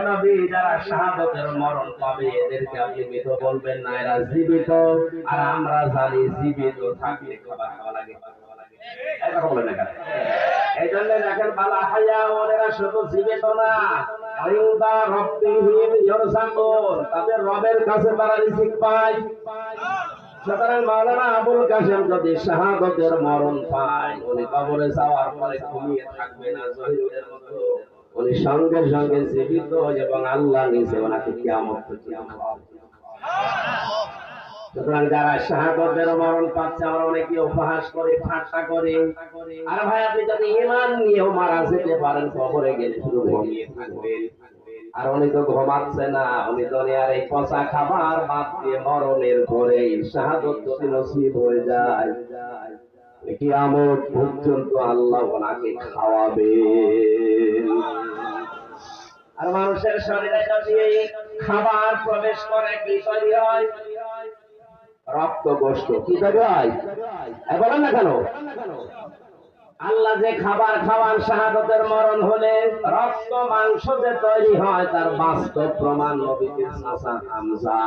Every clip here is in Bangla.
নবী যারা শাহাদাতের মরণ পাবে এদেরকে আপনি মৃত বলবেন না, এরা জীবিত। আর আমরা জানি জীবিত থাকলে খাবার খাওয়া লাগে, এই কথা বলেন না কেন? এই জন্য দেখেন বালা হায়া ওরা শুধু জীবিত না, আইন্দা রব্বিহিম ইরজাকুন, তাদের রবের কাছে তারা রিজিক পায়। সুতরাং মাওলানা আবুল কাসেম যদি শাহাদাতের মরণ পায়, উনি কবরে যাওয়ার পরে ঘুমিয়ে থাকবে না জহিরুলের মতো, উনি সঙ্গে সঙ্গে জীবিত এবং আল্লাহ নিজে ওনাকে কিয়ামত পর্যন্ত খাওয়াবে। সুতরাং যারা শাহাদাতের মরণ পাচ্ছে, আমরা অনেকে উপহাস করে ঠাট্টা করে, আর ভাই আপনি যদি ঈমান নিয়েও মারা যেতে পারেন, কবরে গেলে শুধু ঘুমিয়ে থাকবেন। আর উনি তো ঘুমাচ্ছে না, উনি দুনিয়ার এই পচা খাবার বাদ দিয়ে মরণের পরে শাহাদাত যদি নসিব হয়ে যায়, কিয়ামত পর্যন্ত আল্লাহ ওনাকে খাওয়াবে। আর মানুষের শরীরে যদি খাবার প্রবেশ করে কি তৈরি হয়? রক্ত গোশত। কি তৈরি হয় বলেন না কেন? আল্লাহ যে খাবার খাওয়ান শাহাদাতের মরণ হলে রক্ত মাংস যে তৈরি হয়, তার বাস্তব প্রমাণ নবীর চাচা হামজা।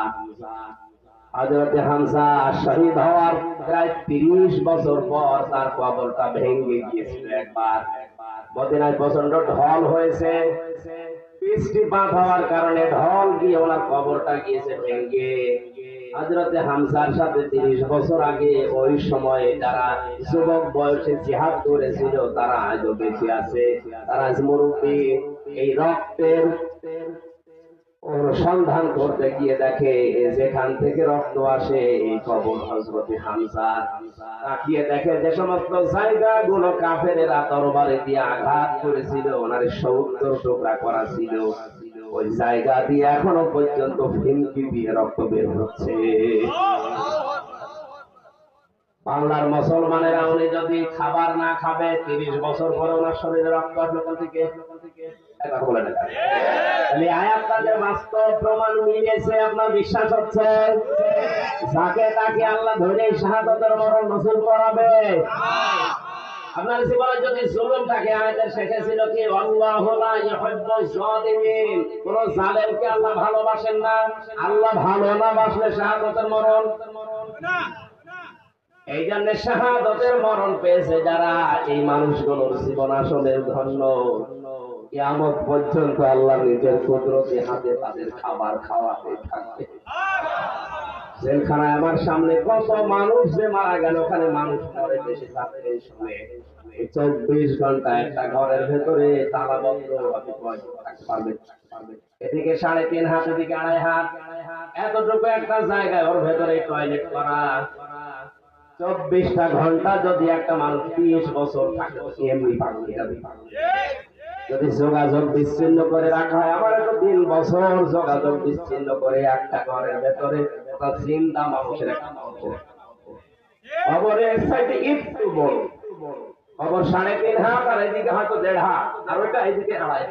হযরত হামজা শহীদ হওয়ার প্রায় 30 বছর পর তার কবরটা ভেঙে গিয়েছিল একবার। মদিনায় প্রচন্ড ঢল হয়েছে, বৃষ্টিপাত হওয়ার কারণে ঢল গিয়ে ওনার কবরটা গিয়েছে ভেঙে। হযরত হামজার সাথে 30 বছর আগে ওই সময়ে যারা যুবক বয়সে জিহাদ করেছিল তারা আজও বেঁচে আছে, তারা আজ মুরব্বী। এই রক্তের সন্ধান করতে গিয়ে দেখে যেখান থেকে রক্ত আসে এই কবর হযরত হামজা। তাকিয়ে দেখে যে সমস্ত জায়গাগুলো কাফেরেরা তরবারি দিয়ে আঘাত করেছিল, ওনার 70 টুকরা করা ছিল, ওই জায়গা দিয়ে এখনো পর্যন্ত ফিনকি দিয়ে রক্ত বের হচ্ছে। বাংলার মুসলমানেরা উনি যদি খাবার না খাবে 30 বছর পরে ওনার শরীরে রক্ত আসলো কোথা থেকে? আয়াতটাতে বাস্তব প্রমাণ মিলেছে, আপনার বিশ্বাস হচ্ছে? যাকে তাকে আল্লাহ ধরে শাহাদাতের মরণ নসিব করাবে। আপনার জীবনে যদি জুলুম থাকে, আয়াতের শেষে ছিল কি আল্লাহু লা ইউহিব্বুজ জালিমিন, কোন জালেমকে আল্লাহ ভালোবাসেন না। আল্লাহ ভালো না বাসলে শাহাদাতের মরণ না। এই জন্য শাহাদাতের মরণ পেয়েছে যারা, এই মানুষগুলোর জীবন আসলে ধন্য। কিয়ামত পর্যন্ত আল্লাহ নিজের কুদরতি হাতে তাদের খাবার খাওয়াতে থাকবে। জেলখানায় আমার সামনে কত মানুষ যে মারা গেল, ওখানে মানুষ মরে বেশি থাকতে শুনে 24 ঘন্টা একটা ঘরের ভেতরে তালাবদ্ধ, আপনি থাকতে পারবেন? এদিকে 3.5 হাত, এদিকে 2.5 হাত, এতটুকু একটা জায়গায় ওর ভেতরে টয়লেট করা। 24টা ঘন্টা যদি একটা মানুষ 30 বছর থাকে, এমনি পাগল যাবে। যদি যোগাযোগ বিচ্ছিন্ন করে রাখা হয়, আমার তো 3 বছর যোগাযোগ বিচ্ছিন্ন করে একটা ঘরের ভেতরে চিন্তা মানুষের একটা খবরের সাইডে একটু বড় খবর 3.5 হাত, আর এদিকে হয়তো 1.5 হাত, আর ওইটা এদিকে 2.5।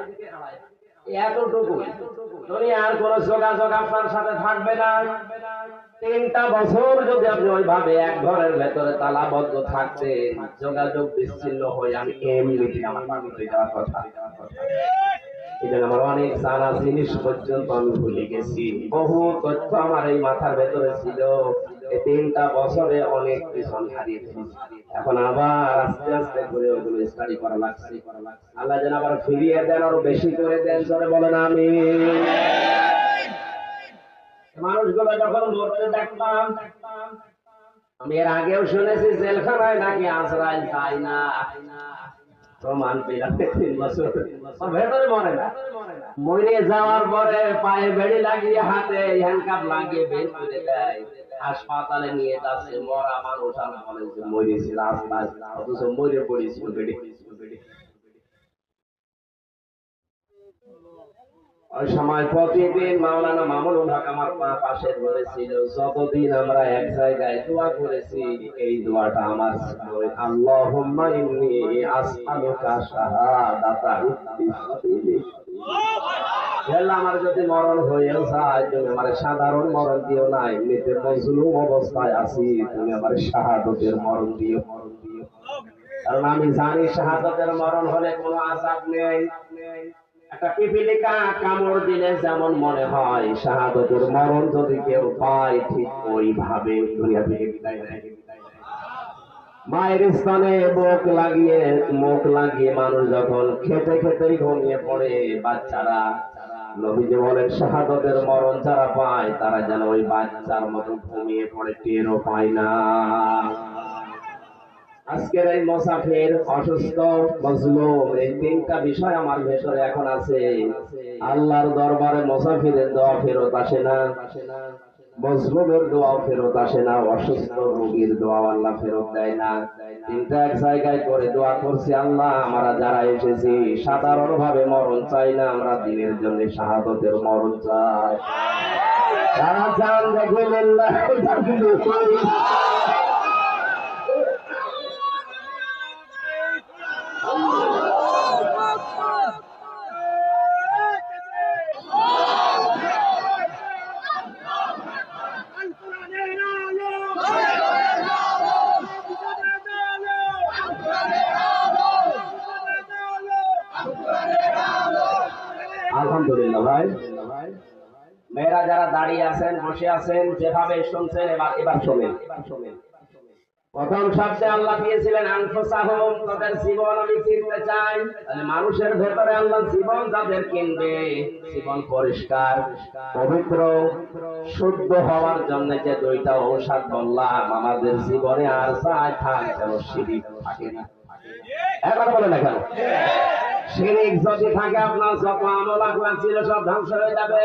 এতটুকু দুনিয়ার কোন যোগাযোগ আপনার সাথে থাকবে না। 3টা বছর যদি আপনি ওইভাবে এক ঘরের ভেতরে তালাবদ্ধ থাকতে, যোগাযোগ বিচ্ছিন্ন হয়ে আমি এমনিতে আমার পাগল হয়ে যাওয়ার কথা। এজন্য আমার অনেক জানা জিনিস পর্যন্ত আমি ভুলে গেছি, বহু তথ্য আমার এই মাথার ভেতরে ছিল। এই 3টা বছরে অনেক কিছু আমি হারিয়ে ফেলেছি। এখন আবার আস্তে আস্তে করে ওগুলো স্টাডি করা লাগছে। আল্লাহ যেন আবার ফিরিয়ে দেন, আরো বেশি করে দেন, জোরে বলেন আমিন। মানুষগুলো যখন মরতে দেখতাম, আমি এর আগেও শুনেছি জেলখানায় নাকি আজরাইল যায় না, প্রমাণ পেলাম 3 বছর ভেতরে মরে না। মরে যাওয়ার পরে পায়ে বেড়ি লাগিয়ে, হাতে হ্যান্ডকাপ লাগিয়ে বের করে দেয়, হাসপাতালে নিয়ে যাচ্ছে। মরা মানুষ আর বলে যে মরেছিল রাস্তায়, অথচ মরে পড়েছিল বেড়ি। ওই সময় প্রতিদিন মাওলানা মামুনুল হক আমার পাশে রয়েছিল। যতদিন আমরা এক জায়গায় দোয়া করেছি, এই দোয়াটা আমার আল্লাহুম্মা ইন্নী আসআলুকা শাহাদাতা আল্লাহ, আমার যদি মরণ হয়েও যায়, তুমি আমার সাধারণ মরণ দিও না, এমনিতে মজলুম অবস্থায় আছি, তুমি আমার শাহাদাতের মরণ দিও। কারণ আমি জানি শাহাদাতের মরণ হলে কোনো আযাব নেই। একটা পিপিলিকা কামড় দিলে যেমন মনে হয় শাহাদতের মরণ যদি কেউ পায়, ঠিক ওইভাবে দুনিয়া থেকে বিদায় নেয়। মায়ের স্থানে মুখ লাগিয়ে মানুষ যখন খেতে খেতেই ঘুমিয়ে পড়ে, বাচ্চারা নবীজি বলেন শাহাদতের মরণ যারা পায় তারা যেন ওই বাচ্চার মতো ঘুমিয়ে পড়ে, টেরও পায় না। আজকের এই মুসাফির, অসুস্থ, মজলুম, এই তিনটা বিষয় আমার ভেতরে এখন আছে। আল্লাহর দরবারে মুসাফিরের দোয়া ফেরত আসে না, মজলুমের দোয়া ফেরত আসে না, অসুস্থ রোগীর দোয়া আল্লাহ ফেরত দেয় না। তিনটা এক জায়গায় করে দোয়া করছি, আল্লাহ আমরা যারা এসেছি সাধারণ ভাবে মরণ চাই না, আমরা দিনের জন্য শাহাদতের মরণ চাই। তারা চান দেখলেন না আলহামদুলিল্লাহ। ভাই মেয়েরা যারা দাঁড়িয়ে আছেন, বসে আছেন, যেভাবে শুনছেন এবার শোনেন। প্রথম শব্দে আল্লাহ দিয়েছিলেন আনফুসাহুম, তাদের জীবন আমি কিনতে চাই। তাহলে মানুষের ভেতরে আল্লাহ জীবন যাদের কিনবে, জীবন পরিষ্কার পবিত্র শুদ্ধ হওয়ার জন্য যে দুইটা ঔষধ বললাম, আমাদের জীবনে আর চাই থাক যেন শিরিক থাকে না। এখন বলে না কেন শিরিক যদি থাকে আপনার যত আমল আখলাক ছিল সব ধ্বংস হয়ে যাবে।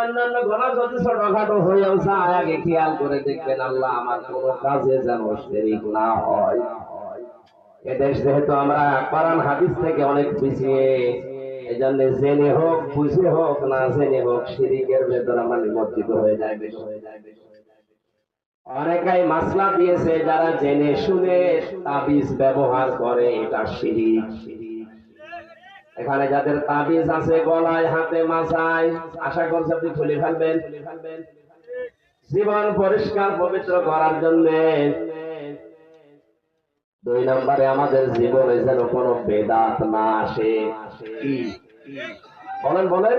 অন্যান্য গুনাহ যদি ছোটখাটো হয়েও যায়, আগে খেয়াল করে দেখবেন আল্লাহ আমার কোনো কাজে যেন শিরিক না হয়। এদেশ যেহেতু আমরা কোরআন হাদিস থেকে অনেক পিছিয়ে, এই জন্য জেনে হোক বুঝে হোক না জেনে হোক শিরিকের ভেতর আমরা নিমজ্জিত হয়ে যায়। অনেকাই মাসলা দিয়েছে যারা জেনে শুনে তাবিজ ব্যবহার করে, এটা শিরিক। এখানে যাদের তাবিজ আছে গলায়, হাতে, মাথায়, আশা করছি আপনি খুলে ফেলবেন জীবন পরিষ্কার পবিত্র করার জন্য। 2 নম্বরে আমাদের জীবনে যেন কোনো বেদাত না আসে। কি বলেন বলেন?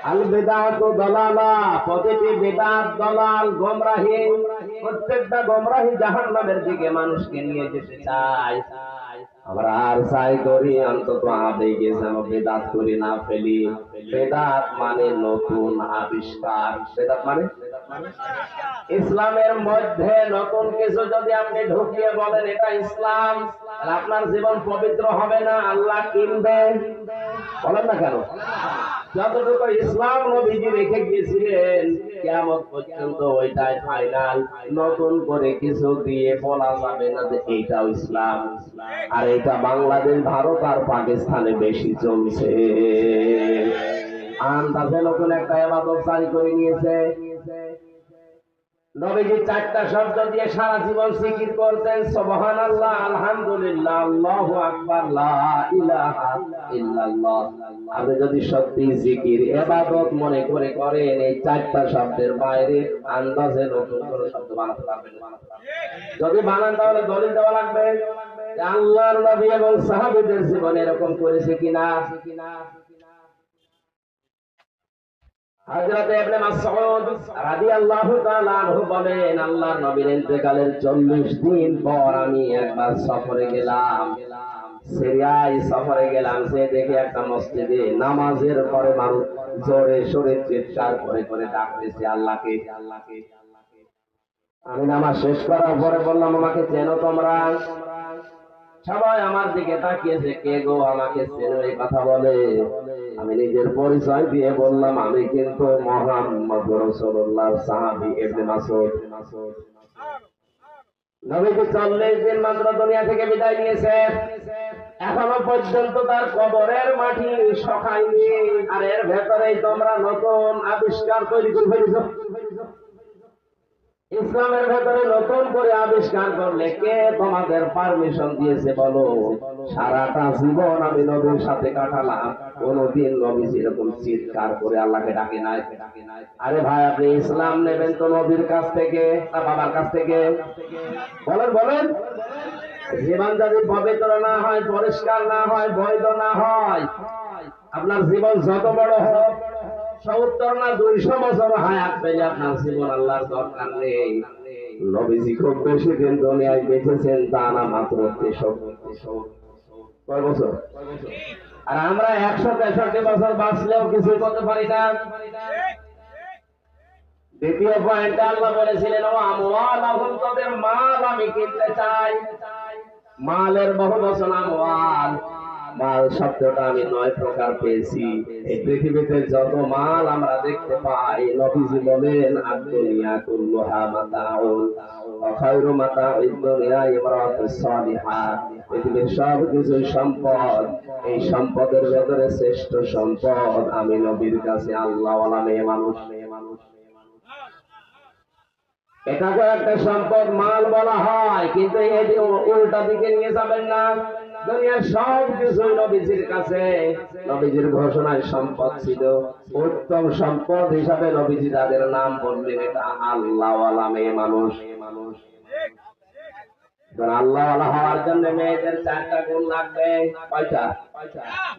আল বেদাত দালালা, প্রতিটি বেদাত দলাল, গোমরাহি। প্রত্যেকটা গোমরাহি জাহান্নামের দিকে মানুষকে নিয়ে যেতে চায়। আমরা আর চাই করি অন্তত আবেগে যেন বেদাত করে না ফেলি। বেদাত মানে নতুন আবিষ্কার। বেদাত মানে ইসলামের মধ্যে নতুন কিছু যদি আপনি ঢুকিয়ে বলেন এটা ইসলাম, আপনার জীবন পবিত্র হবে না, আল্লাহ কিনবে। বলেন না কেন? যতটুকু ইসলাম নবীজি রেখে গিয়েছিলেন কিয়ামত পর্যন্ত ওইটাই ফাইনাল। নতুন করে কিছু দিয়ে বলা যাবে না যে এইটাও ইসলাম। আর এটা বাংলাদেশ, ভারত আর পাকিস্তানে বেশি চলছে। আন্দাজে নতুন একটা ইবাদত জারি করে নিয়েছে। নবীজি 4টা শব্দ দিয়ে সারা জীবন জিকির করতেন, সুবহানাল্লাহ, আলহামদুলিল্লাহ, আল্লাহু আকবার, লা ইলাহা ইল্লাল্লাহ। আপনি যদি সত্যি জিকির ইবাদত মনে করে করেন, এই 4টা শব্দের বাইরে আন্দাজে নতুন কোনো শব্দ বানাতে পারবেন না। যদি বানান তাহলে দলিল দেওয়া লাগবে যে আল্লাহর নবী এবং সাহাবীদের জীবনে এরকম করেছে কিনা। হযরত ইবনে মাসউদ রাদিয়াল্লাহু তাআলা আনহু বলেন, আল্লাহর নবীর ইন্তেকালের 40 দিন পর আমি একবার সফরে গেলাম, সিরিয়ায় সফরে গেলাম। সে দেখে একটা মসজিদে নামাজের পরে মানুষ জোরে সোরে চিৎকার করে করে ডাকতেছে আল্লাহকে। আমি নামাজ শেষ করার পরে বললাম, আমাকে চেনো তোমরা? সবাই আমার দিকে তাকিয়েছে, কে গো আমাকে চেনো এই কথা বলে। আমি নিজের পরিচয় দিয়ে বললাম, আমি কিন্তু মুহাম্মদ রাসূলুল্লাহর সাহাবী ইবনে মাসউদ। নবীজি 40 দিন মাত্র দুনিয়া থেকে বিদায় নিয়েছে, এখনো পর্যন্ত তার কবরের মাটি শুকায়নি। আর এর ভেতরেই তোমরা নতুন আবিষ্কার তৈরি করে ফেলেছো। ইসলামের ভেতরে নতুন করে আবিষ্কার করলে কে তোমাদের পারমিশন দিয়েছে বলো? সারাটা জীবন আমি নবীর সাথে কাটালাম, কোনদিন নবী এরকম চিৎকার করে আল্লাহকে ডাকে নাই। আরে ভাই, আপনি ইসলাম নেবেন তো নবীর কাছ থেকে না বাবার কাছ থেকে? বলেন বলেন। জীবন যদি পবিত্র না হয়, পরিষ্কার না হয়, বৈধ না হয়, আপনার জীবন যত বড় হোক, 70 না 200 বছর হায়াত পেলে আপনার জীবন আল্লাহর দরকার নেই। নবীজি খুব বেশি দিন দুনিয়ায় বেঁচেছেন তা না, মাত্র 63 কয় বছর? আর আমরা 163 বছর বাঁচলেও কিছু করতে পারি না। দ্বিতীয় পয়েন্ট, আল্লাহ বলেছিলেন ও আমওয়ালাহুম, তাদের মাল আমি কিনতে চাই। মালের বহু বচন আমওয়াল। মাল শব্দটা আমি 9 প্রকার পেয়েছি। এই পৃথিবীতে যত মাল আমরা দেখতে পাই, নবীজি বলেন আদ-দুনিয়া কুল্লুহা মাতাউন ওয়া খায়রু মাতাউদ দুনিয়া ইমরাতুস সালিহা। পৃথিবীর সব কিছু সম্পদ, এই সম্পদের ভেতরে শ্রেষ্ঠ সম্পদ আমি নবীর কাছে আল্লাহওয়ালা মেয়ে মানুষ। এটাকে একটা সম্পদ মাল বলা হয়, কিন্তু এই উল্টা দিকে নিয়ে যাবেন না। দুনিয়ার সব কিছুই নবীজির কাছে, নবীজির ঘোষণায় সম্পদ ছিল। উত্তম সম্পদ হিসাবে নবীজি তাদের নাম বললেন, এটা আল্লাহওয়ালা মেয়ে মানুষ। আল্লাহওয়ালা হওয়ার জন্য মেয়েদের 4টা গুণ লাগবে। কয়টা?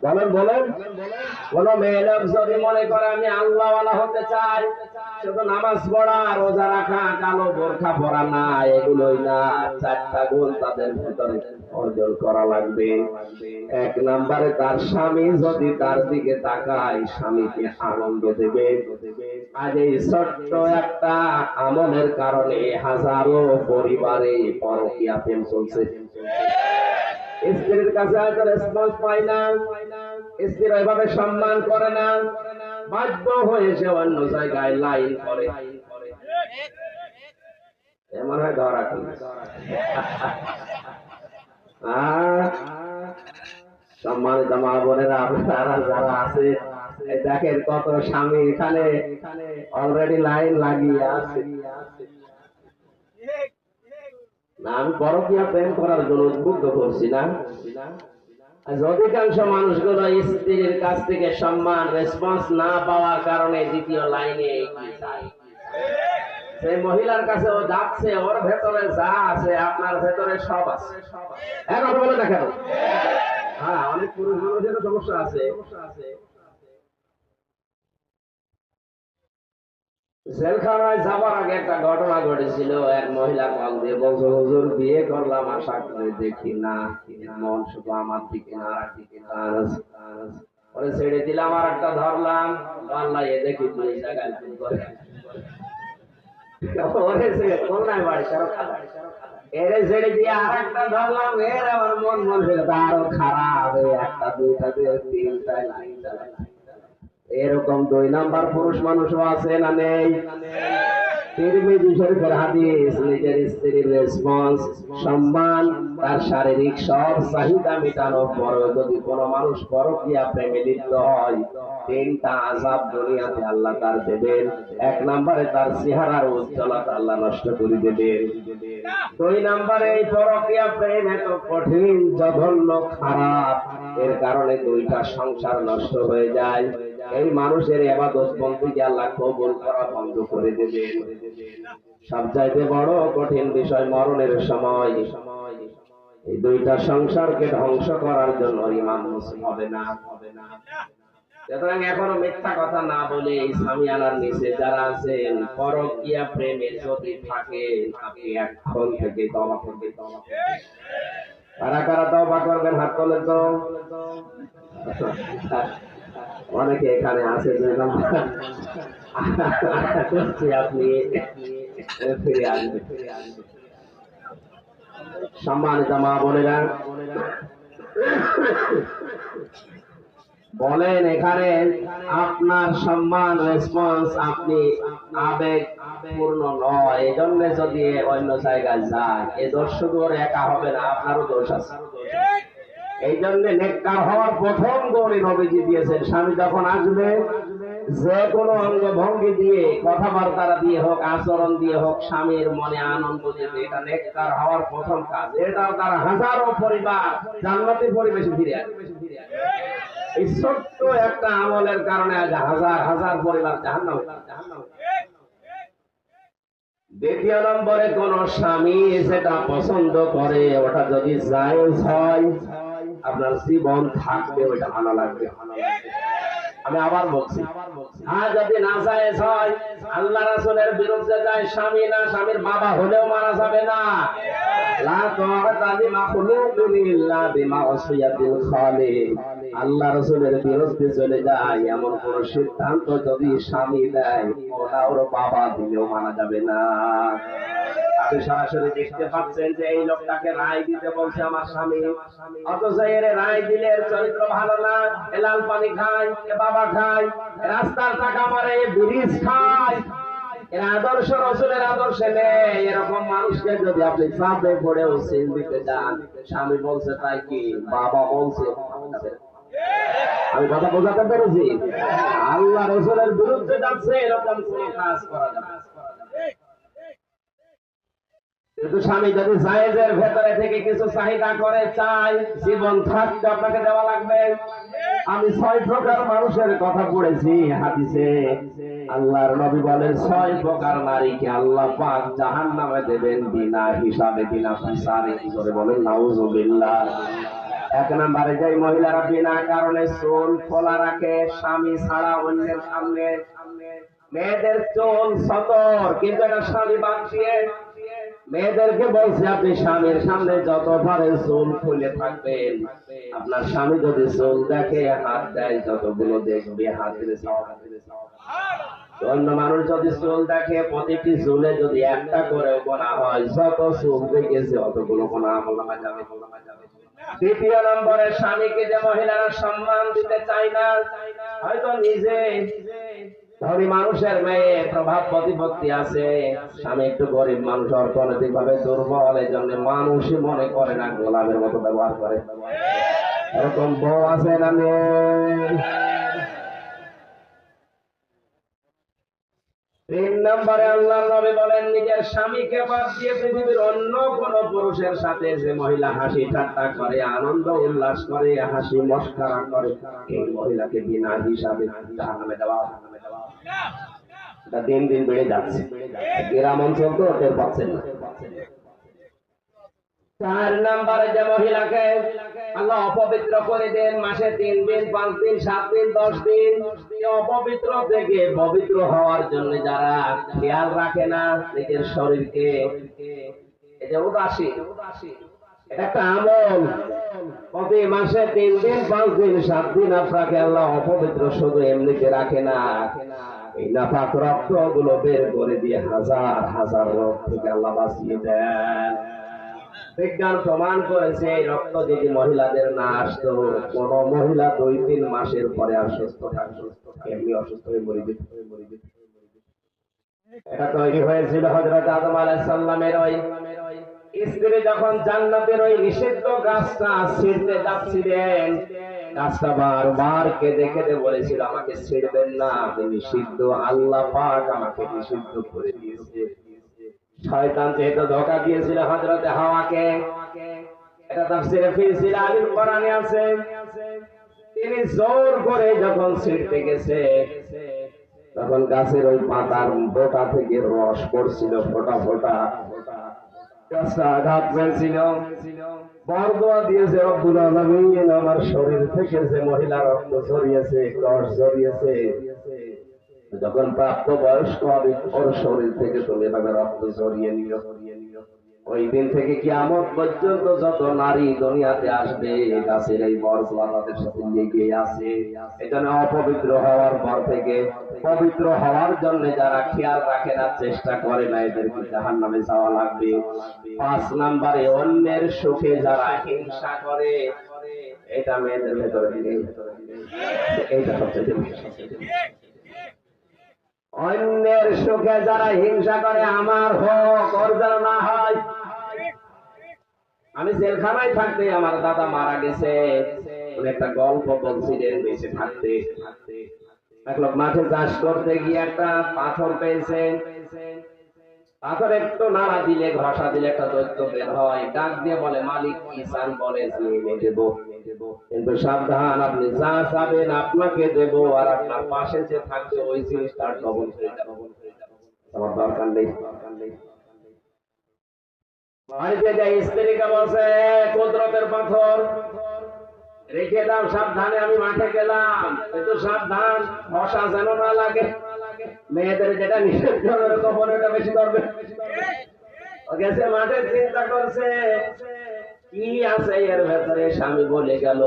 বলেন বলেন। কোন মেয়ে লোক যদি মনে করে আমি আল্লাহওয়ালা হতে চাই, শুধু নামাজ পড়া, রোজা রাখা, কালো বোরখা পরা না, এগুলোই না, 4টা গুণ তাদের ভিতরে অর্জন করা লাগবে। 1 নম্বরে তার স্বামী যদি তার দিকে তাকায়, স্বামীকে আনন্দ দেবে। আজ এই ছোট্ট একটা আমলের কারণে হাজারো পরিবারে পরকীয়া প্রেম চলছে। স্ত্রীর কাছে হয়তো রেসপন্স পায় না, স্ত্রীর এভাবে সম্মান করে না, বাধ্য হয়ে সে অন্য জায়গায় লাইন করে। এমন হয় ধরা কি সম্মানিত মা বোনেরা, আপনারা যারা আছে, দেখেন কত স্বামী এখানে অলরেডি লাইন লাগিয়ে আছে। না, আমি পরকীয়া প্রেম করার জন্য উদ্বুদ্ধ করছি না। অধিকাংশ মানুষগুলো স্ত্রীর কাছ থেকে সম্মান, রেসপন্স না পাওয়ার কারণে দ্বিতীয় লাইনে এগিয়ে যায়। সেই মহিলার কাছে ও যাচ্ছে, ওর ভেতরে যা আছে আপনার ভেতরে সব আছে। এখন বলে দেখেন, হ্যাঁ, অনেক পুরুষ মানুষেরও সমস্যা আছে। জেলখানায় যাবার আগে একটা ঘটনা ঘটেছিল। এক মহিলা কল দিয়ে বলছে, হুজুর বিয়ে করলাম, আশা করে দেখি না, মন শুধু আমার দিকে না, আর দিকে ওরে ছেড়ে দিলাম, আর একটা ধরলাম, আল্লাহ এ দেখি 2 জায়গায় ভুল করে। ওরে ছেড়ে কোনায় বাড়ি এরে ছেড়ে দিয়ে আর একটা ধরলাম, এর আমার মন আরো খারাপ, একটা 2টা 3টা লাইন চালাই। এরকম 2 নাম্বার পুরুষ মানুষও আছে না নেই? তিরমিজি শরীফের হাদিস, নিজের স্ত্রীর রেসপন্স, সম্মান, তার শারীরিক সব চাহিদা মেটানোর পরেও যদি কোন মানুষ পরকীয়া প্রেমে লিপ্ত হয়, 3টা আযাব দুনিয়াতে আল্লাহ তার দেবেন। 1 নম্বরে তার চেহারার উজ্জ্বলতা আল্লাহ নষ্ট করে দেবেন। 2 নম্বরে এই পরকীয়া প্রেম এত কঠিন, জঘন্য, খারাপ, এর কারণে 2টা সংসার নষ্ট হয়ে যায়। এই মানুষের ইবাদত বন্দেগী আল্লাহ কবুল করা বন্ধ করে দেবে। সবচাইতে বড় কঠিন বিষয় মরণের সময় এই 2টা সংসারকে ধ্বংস করার জন্য ইমাম মুসলিম হবে না। সুতরাং এখনো মিথ্যা কথা না বলে এই সামিয়ানার নিচে যারা আছেন, পরকীয়া প্রেমে যদি থাকে, আপনি এখন থেকে তওবা করবেন। কারা কারা তওবা করবেন হাত তোলেন তো। অনেকে এখানে আছে, আপনি ফিরে আসবেন। সম্মানিত মা বোনেরা, বলেন এখানে আপনার সম্মান, রেসপন্স, আপনি আবেগ পূর্ণ নয়, এই জন্য যদি অন্য জায়গায় যায়, এ দোষ শুধু ওর একা হবে না, আপনারও দোষ আছে। এই জন্য নেককার হওয়ার প্রথম গুণই নবীজি দিয়েছেন। স্বামী যখন আসবে, যে কোনো অঙ্গ ভঙ্গি দিয়ে, কথাবার্তা দিয়ে হোক, আচরণ দিয়ে হোক, স্বামীর মনে আনন্দ দেবে, এটা নেককার হওয়ার প্রথম কাজ। এটা তার হাজারো পরিবার জান্নাতি পরিবেশে ফিরে আসবে। এই ছোট্ট একটা আমলের কারণে আজ হাজার হাজার পরিবার জাহান্নামে। দ্বিতীয় নম্বরে কোন স্বামী যেটা পছন্দ করে ওটা যদি জায়েজ হয়, আপনার জীবন থাকবে ওইটা মানা লাগবে। আমি আবার বলছি, আর যদি না জায়েজ হয়, আল্লাহ রাসূলের বিরুদ্ধে যায় স্বামী, না স্বামীর বাবা হলেও মানা যাবে না। লা তাআতা লিমাখলুকিন ইল্লা বিমাসিয়াতিল খালিক। আল্লাহ রাসূলের বিরুদ্ধে চলে যায় এমন কোন সিদ্ধান্ত যদি স্বামী দেয়, ওর বাবা দিলেও মানা যাবে না। আপনি সরাসরি দেখতে পাচ্ছেন যে এই লোকটাকে রায় দিতে বলছে আমার স্বামী, অথচ এর রায় দিলে এর চরিত্র ভালো না, লাল পানি খায়, বাবা খায়, রাস্তার টাকা মারে, ব্রিজ খায়, এর আদর্শ রাসূলের আদর্শে নেই। এরকম মানুষকে যদি আপনি চাপে পড়েও সিল দিতে যান, স্বামী বলছে তাই কি, বাবা বলছে, আমি কথা বোঝাতে পেরেছি? আল্লাহ রাসূলের বিরুদ্ধে যাচ্ছে, এরকম কোন কাজ করা যাবে না। কিন্তু স্বামী যদি জায়েজের ভেতরে থেকে কিছু চাহিদা করে, চাই জীবন থাকতে আপনাকে দেওয়া লাগবে। আমি 6 প্রকার মানুষের কথা পড়েছি হাদিসে। আল্লাহর নবী বলেন 6 প্রকার নারীকে আল্লাহ পাক জাহান্নামে দেবেন বিনা হিসাবে, বিনা বিচারে। কি করে বলেন? নাউজুবিল্লাহ। 1 নম্বরে যেই মহিলারা বিনা কারণে চুল খোলা রাখে স্বামী ছাড়া অন্যের সামনে, মেয়েদের চুল সতর, কিন্তু এটা স্বামী বাদ দিয়ে মেয়েদেরকে বলছে আপনি স্বামীর সামনে যত পারে চুল খুলে থাকবেন। আপনার স্বামী যদি চুল দেখে, হাত দেয়, যতগুলো দেখবে হাতের সওয়াব। অন্য মানুষ যদি চুল দেখে, প্রতিটি চুলে যদি একটা করে গোনা হয়, যত চুল দেখেছে অতগুলো গোনা আমলনামায় যাবে। দ্বিতীয় নম্বরে স্বামীকে যে মহিলারা সম্মান দিতে চায় না, হয়তো নিজে ধনী মানুষের মেয়ে, প্রভাব প্রতিপত্তি আছে, স্বামী একটু গরিব মানুষ, অর্থনৈতিক ভাবে দুর্বল, এই জন্য মানুষই মনে করে না, গোলামের মতো ব্যবহার করে। এরকম বউ আছে না? 3 নম্বরে আল্লাহ নবী বলেন নিজের স্বামীকে বাদ দিয়ে পৃথিবীর অন্য কোন পুরুষের সাথে যে মহিলা হাসি ঠাট্টা করে, আনন্দ উল্লাস করে, হাসি মস্করা করে, এই মহিলাকে বিনা হিসাবে জাহান্নামে দেওয়া। দিন দিন বেড়ে যাচ্ছে, গ্রাম অঞ্চল তো টের পাচ্ছেন না। 4 নম্বরে যে মহিলাকে আল্লাহ অপবিত্র করে দেন, মাসে 3 দিন, 5 দিন, 7 দিন, 10 দিন, অপবিত্র থেকে পবিত্র হওয়ার জন্য যারা খেয়াল রাখে না নিজের শরীরকে, এটা উদাসী, এটা একটা আমল। প্রতি মাসে 3 দিন, 5 দিন, 7 দিন আপনাকে আল্লাহ অপবিত্র শুধু এমনিতে রাখে না, এই নাপাক রক্ত গুলো বের করে দিয়ে হাজার হাজার রোগ থেকে আল্লাহ বাঁচিয়ে দেন। বিজ্ঞান প্রমাণ করেছে এই রক্ত যদি মহিলাদের না আসতো, কোন মহিলা 2-3 মাসের পরে আর সুস্থ থাকতো, এমনি অসুস্থ হয়ে মরে যেত। এটা তৈরি হয়েছিল হযরত আদম আলাইহিস সালামের ওই স্ত্রী যখন জান্নাতের ওই নিষিদ্ধ গাছটা ছিঁড়তে যাচ্ছিলেন, গাছটা বারবার কেঁদে কেঁদে বলেছিল আমাকে ছিঁড়বেন না, আমি নিষিদ্ধ, আল্লাহ পাক আমাকে নিষিদ্ধ করে দিয়েছে। শয়তান যেহেতু ধোঁকা দিয়েছিল হযরতে হাওয়াকে, এটা তাফসীরে ফি জিলালিল কোরআনে আছে, তিনি জোর করে যখন ছিঁড়তে গেছে, তখন গাছের ওই পাতার বোটা থেকে রস পড়ছিল ফোঁটা ফোঁটা, গাছটা আঘাত পেয়েছিল। বরদোয়া দিয়েছে রব্বুল আলামিন, আমার শরীর থেকে যে মহিলা রক্ত ঝরিয়েছে, কষ ঝরিয়েছে, যখন প্রাপ্ত বয়স্ক হবে ওর শরীর থেকে তুমি এভাবে রক্ত ঝরিয়ে নিও। ওই দিন থেকে কিয়ামত পর্যন্ত যত নারী দুনিয়াতে আসবে, গাছের এই বরদোয়া তাদের সাথে লেগে আছে। এখানে অপবিত্র হওয়ার পর থেকে পবিত্র হওয়ার জন্য যারা খেয়াল রাখে না, চেষ্টা করে না, এদেরকে জাহান্নামে যাওয়া লাগবে। 5 নম্বরে অন্যের সুখে যারা হিংসা করে, এটা মেয়েদের ভেতরে নেই, এইটা সবচেয়ে অন্যের সুখে যারা হিংসা করে, আমার হোক ওর যেন না হয়। আমি জেলখানায় থাকতে আমার দাদা মারা গেছে, একটা গল্প বলছিলেন। বেঁচে থাকতে এক লোক মাঠে চাষ করতে গিয়ে একটা পাথর পেয়েছে, পাথর একটু নাড়া দিলে, ঘষা দিলে একটা দৈত্য বের হয়, ডাক দিয়ে বলে মালিক কি চান বলে দেবো, কিন্তু সাবধান, আপনি যা চাবেন আপনাকে দেবো, আর আপনার পাশে যে থাকবে ওই জিনিস তার ডবল হয়ে যাবে। আমার দরকার নেই। বাড়িতে যাই স্ত্রীকে বলছে কুদরতের পাথর রেখে দাও সাবধানে, আমি মাঠে গেলাম, একটু সাবধান, মশা যেন না লাগে। মেয়েদের যেটা নিষেধ করবে তখন ওটা বেশি করবে। ও গেছে মাঠে, চিন্তা করছে কি আছে এর ভেতরে, স্বামী বলে গেল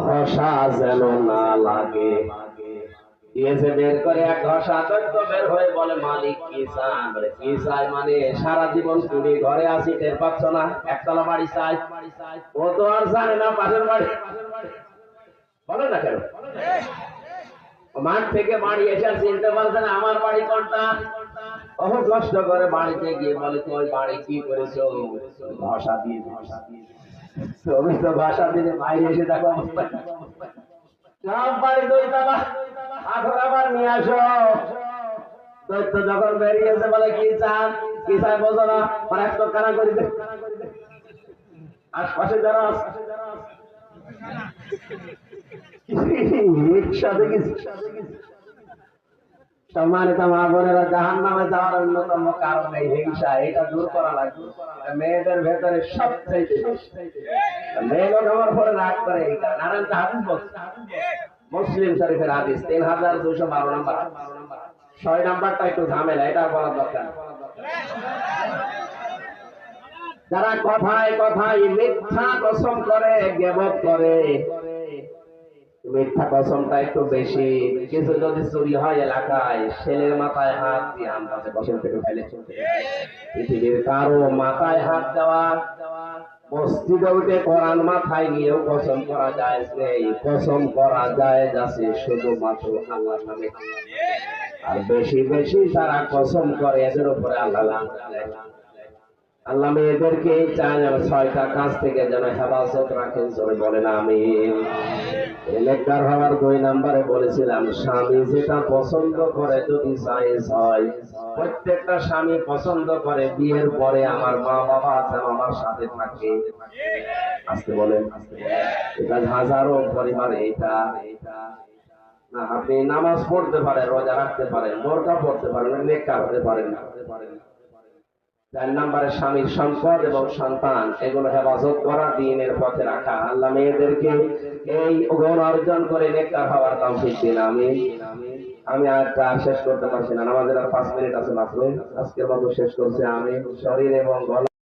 ঘষা যেন না লাগে। দিয়েছে বের করে এক ঘষা, দৈত্য বের হয়ে বলে মালিক কি চান? বলে কি চাই মানে সারা জীবন তুমি ঘরে আসি টের পাচ্ছ না, একতলা বাড়ি চাই। ও তো আর জানে না পাশের বাড়ি। বলে না কেন? মাঠ থেকে বাড়ি এসে চিনতে পারছে না আমার বাড়ি কোনটা। বহু কষ্ট করে বাড়িতে গিয়ে বলে তুমি বাড়ি কি করেছো? ঘষা দিয়ে তুমি তো ঘষা দিলে বাইরে এসে দেখো সব বাড়ি দইতালা, আঠর আবার নিয়ে আসো। দৈত্য যখন বেরিয়েছে বলে কি চান? কি চাই বোঝো না, আর একটু কানা করে দে। আশপাশে যারা সম্মানিত মা বোনেরা, জাহান্নামে যাওয়ার অন্যতম কারণ এই হিংসা, এটা দূর করা লাগবে। মেয়েদের ভেতরে সবচেয়ে মেয়ে লোক আমার পরে রাগ করে এই কারণে। আর একটা হাদিস বলছে, মুসলিম শরীফের হাদিস 3212 নম্বর, 6 নাম্বারটা একটু ঝামেলা, এটা বলার দরকার। যারা কথায় কথায় মিথ্যা কসম করে, গীবত করে, মিথ্যা কসমটা একটু বেশি। কিছু যদি চুরি হয় এলাকায়, ছেলের মাথায় হাত দিয়ে আন্দাজে কসম থেকে ফেলে। পৃথিবীর কারো মাথায় হাত দেওয়া, মসজিদে উঠে কোরআন মাথায় নিয়েও কসম করা যায়, এই কসম করা যায় যাচ্ছে শুধুমাত্র আল্লাহর নামে। আর বেশি বেশি যারা কসম করে এদের উপরে আল্লাহ লানত দেয়। আল্লাহ মেয়েদেরকে চায় যেন 6টা কাজ থেকে যেন হেফাজত রাখেন, জোরে বলেন আমিন। নেককার হওয়ার 2 নম্বরে বলেছিলাম, স্বামী যেটা পছন্দ করে যদি জায়েজ হয়। প্রত্যেকটা স্বামী পছন্দ করে বিয়ের পরে আমার মা বাবা যেন আমার সাথে থাকে। আস্তে বলেন, এটা হাজারো পরিবারে এটা না। আপনি নামাজ পড়তে পারেন, রোজা রাখতে পারেন, বোরকা পড়তে পারেন, নেককার হতে পারেন না। 4 নম্বরে স্বামীর সম্পদ এবং সন্তান এগুলো হেফাজত করা, দ্বীনের পথে রাখা। আল্লাহ মেয়েদেরকে এই গুণ অর্জন করে নেককার হওয়ার তৌফিক দিন আমিন। আমি আর শেষ করতে পারছি না, আমাদের আর 5 মিনিট আছে মাত্র। আজকের মতো শেষ করছি আমি। শরীর এবং গলা